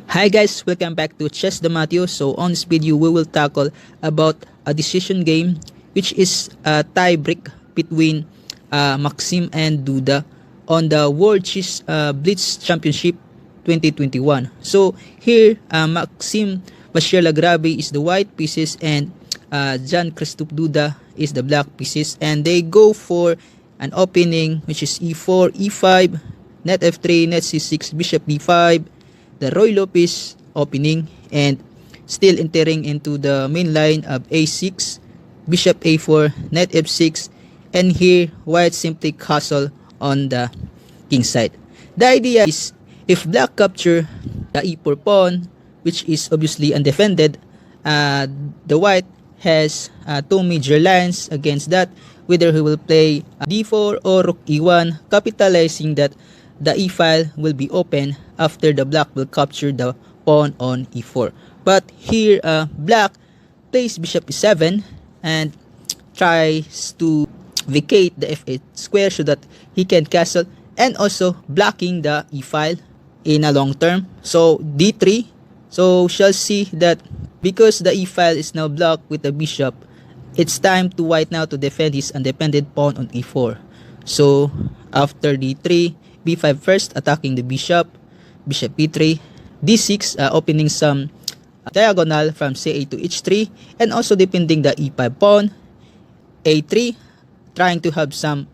Hi guys, welcome back to Chess Damatio. So on this video, we will tackle about a decision game which is a tie break between Maxim and Duda on the World Chess Blitz Championship 2021. So here, Maxim Bashir Lagrabe is the white pieces and Jan Christophe Duda is the black pieces, and they go for an opening which is e4, e5, net f3, net c6, bishop d5, the Roy Lopez opening, and still entering into the main line of a6, bishop a4, net f6, and here white simply castle on the king side. The idea is if black capture the e4 pawn, which is obviously undefended, the white has two major lines against that, whether he will play d4 or rook e1, capitalizing that the e file will be open after the black will capture the pawn on e4. But here black plays bishop e7 and tries to vacate the f8 square so that he can castle, and also blocking the e file in a long term. So d3, so shall see that because the e file is now blocked with the bishop, it's time to white now to defend his undefended pawn on e4. So after d3, b5 first, attacking the bishop, bishop e3, d6, opening some diagonal from c8 to h3, and also defending the e5 pawn, a3, trying to have some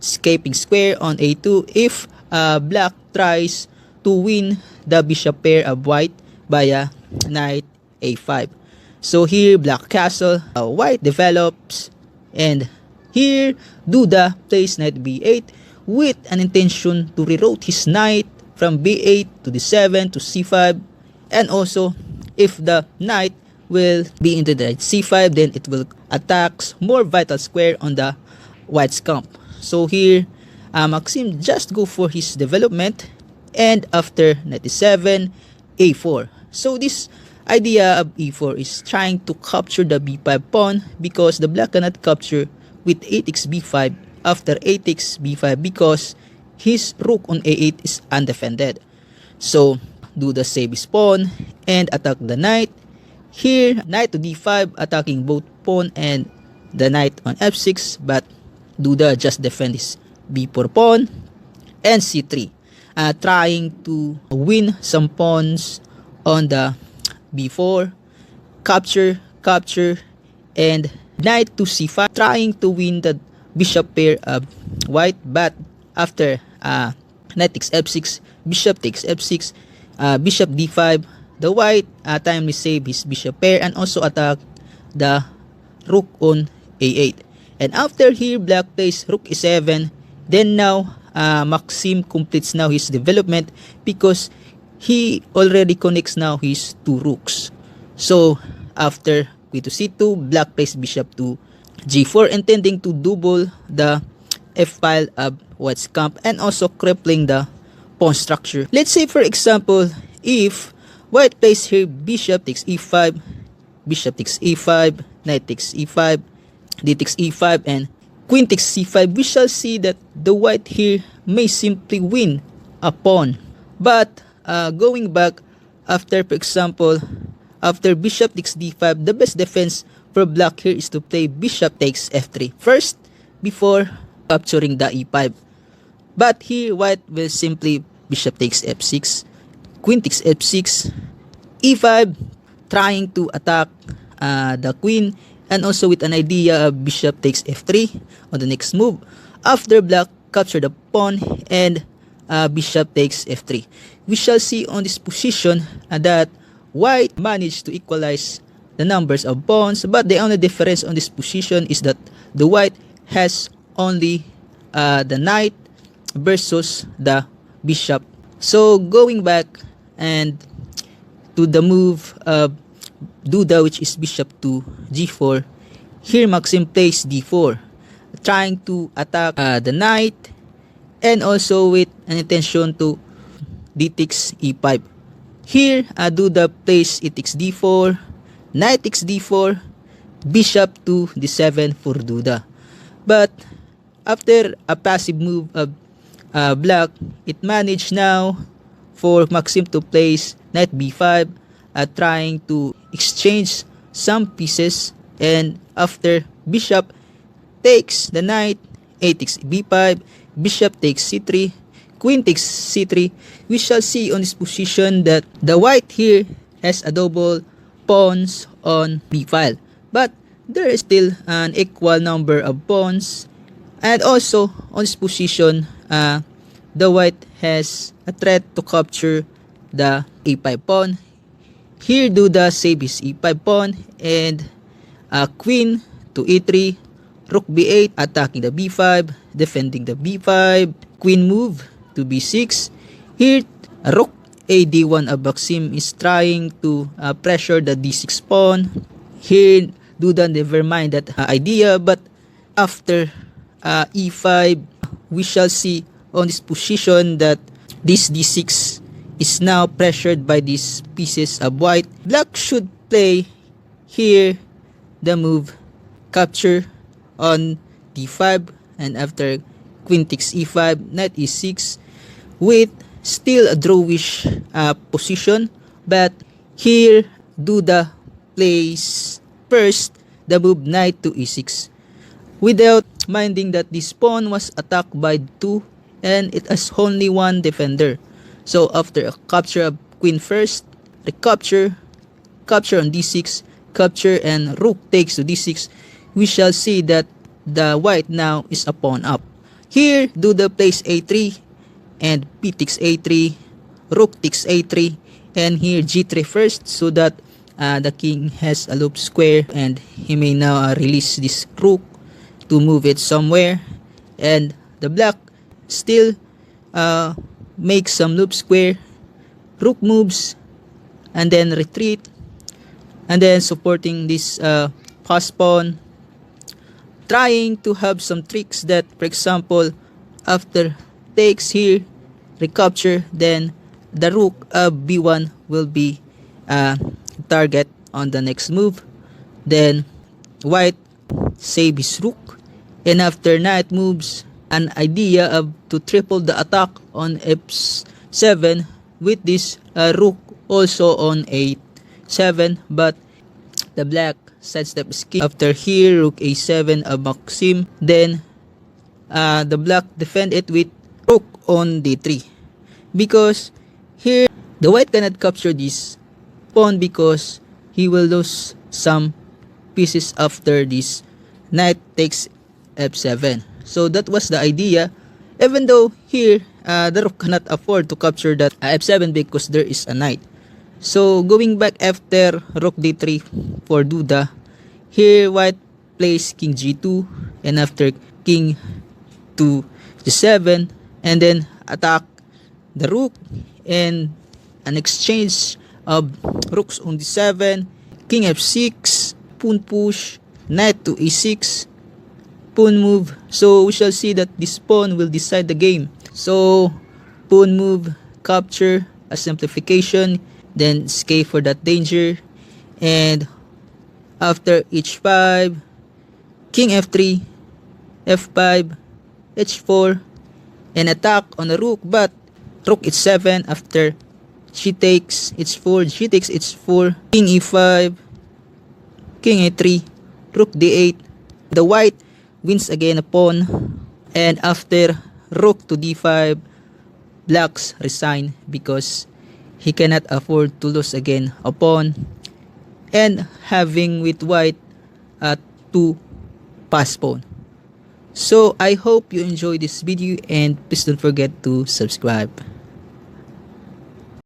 escaping square on a2 if black tries to win the bishop pair of white via knight a5. So here black castle, white develops, and here Duda plays knight b8 with an intention to reroute his knight from b8 to d7 to c5, and also if the knight will be into the c5, then it will attack more vital square on the white's camp. So here Maxim just go for his development, and after knight e7, a4. So this idea of e4 is trying to capture the b5 pawn because the black cannot capture with 8x b5 after 8x b5 because his rook on a8 is undefended. So Duda save his pawn and attack the knight. Here knight to d5, attacking both pawn and the knight on f6, but Duda just defend his b4 pawn, and c3, trying to win some pawns on the b4, capture, and knight to c5, trying to win the bishop pair of white. But after knight takes f6, bishop takes f6, bishop d5, the white timely save his bishop pair and also attack the rook on a8. And after here black plays rook e7, then now Maxim completes now his development because he already connects now his two rooks. So after queen to c2, black plays bishop to g4, intending to double the f file of white's camp and also crippling the pawn structure. Let's say for example, if white plays here bishop takes e5, bishop takes e5, knight takes e5, d takes e5, and queen takes c5, we shall see that the white here may simply win a pawn. But going back, after for example, after bishop takes d5, the best defense for black here is to play bishop takes f3 first before capturing the e5. But here white will simply bishop takes f6, queen takes f6, e5, trying to attack the queen, and also with an idea of bishop takes f3 on the next move after black capture the pawn and bishop takes f3. We shall see on this position that white managed to equalize the numbers of pawns, but the only difference on this position is that the white has only the knight versus the bishop. So going back and to the move of Duda, which is bishop to g4, here Maxim plays d4, trying to attack the knight, and also with an intention to d takes e5. Here Duda plays e takes d4, knight takes d4, bishop to d7 for Duda. But after a passive move of black, it managed now for Maxim to place knight b5, trying to exchange some pieces, and after bishop takes the knight, a takes b5, bishop takes c3, queen takes c3, we shall see on this position that the white here has a double pawns on b file, but there is still an equal number of pawns, and also on this position the white has a threat to capture the a5 pawn. Here Duda save his e5 pawn, and queen to e3, rook b8 attacking the b5, defending the b5, queen move to b6. Here rook a d1 of Maxim is trying to pressure the d6 pawn. Here Duda never mind that idea, but after e5 we shall see on this position that this d6 is now pressured by these pieces of white. Black should play here the move capture on d5, and after queen takes e5, knight e6 with still a drawish position, but here Duda plays first the move knight to e6 without minding that this pawn was attacked by two and it has only one defender. So after a capture of queen first, recapture, capture on d6, capture, and rook takes to d6, we shall see that the white now is a pawn up. Here Duda plays a3 and p takes a3, rook takes a3, and here g3 first, so that the king has a loop square and he may now release this rook to move it somewhere, and the black still makes some loop square, rook moves and then retreat, and then supporting this pass pawn, trying to have some tricks that, for example, after takes here, recapture, then the rook of b1 will be target on the next move. Then white save his rook, and after knight moves, an idea of to triple the attack on f7 with this rook also on a7, but the black sidestep skip. After here rook a7 of Maxim, then the black defend it with rook on d3, because here the white cannot capture this pawn because he will lose some pieces after this knight takes f7. So that was the idea, even though here the rook cannot afford to capture that f7 because there is a knight. So going back after rook d3 for Duda, here white plays king g2, and after king to g7, and then attack the rook, and an exchange of rooks on d7, king f6, pawn push, knight to e6, pawn move. So we shall see that this pawn will decide the game. So pawn move, capture, a simplification, then escape for that danger, and after h5, king f3, f5, h4, and attack on the rook, but rook h7 after she takes h4, she takes h4, king e5, king a3, rook d8. The white wins again a pawn, and after rook to d5, blacks resign because he cannot afford to lose again a pawn, and having with white two pass pawn. So I hope you enjoyed this video, and please don't forget to subscribe.